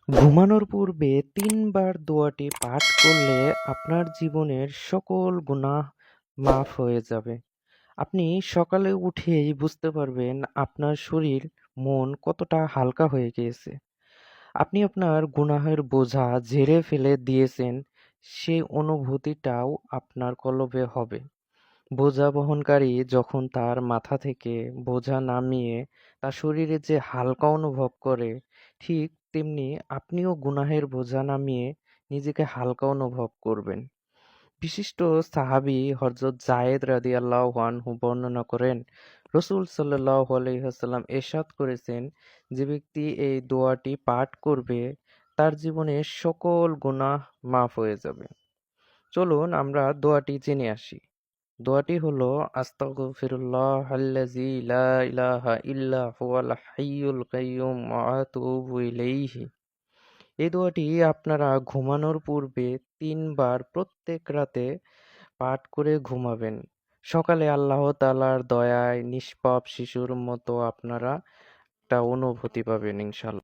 ঘুমানোর পূর্বে ৩ বার দোয়াটি পাঠ করলে আপনার জীবনের সকল গুনাহ মাফ হয়ে যাবে। আপনি সকালে উঠেই বুঝতে পারবেন আপনার শরীর, মন কতটা হালকা হয়ে গিয়েছে। আপনি আপনার গুনাহের বোঝা ঝেড়ে ফেলে দিয়েছেন, সেই অনুভূতিটাও আপনার কলবে হবে। বোঝা বহনকারী যখন তার মাথা থেকে বোঝা নামিয়ে তার শরীরে যে হালকা অনুভব করে, ঠিক তেমনি আপনিও গুনাহের বোঝা নামিয়ে নিজেকে হালকা অনুভব করবেন। বিশিষ্ট সাহাবী হযরত যায়েদ রাদিয়াল্লাহু আনহু বর্ণনা করেন, রাসূল সাল্লাল্লাহু আলাইহি ওয়াসাল্লাম ইরশাদ করেছেন, যে ব্যক্তি এই দোয়াটি পাঠ করবে তার জীবনের সকল গুনাহ মাফ হয়ে যাবে। চলুন আমরা দোয়াটি জেনে আসি। দোয়াটি হলো আস্তাগফিরুল্লাহাল্লাযী লা ইলাহা ইল্লা হুয়াল হাইয়ুল কাইয়্যুম ওয়া আতুবু ইলাইহি। এই দোয়াটি আপনারা ঘুমানোর পূর্বে ৩ বার প্রত্যেক রাতে পাঠ করে ঘুমাবেন। সকালে আল্লাহ তাআলার দয়ায় নিষ্পাপ শিশুর মতো আপনারা একটা অনুভূতি পাবেন ইনশাআল্লাহ।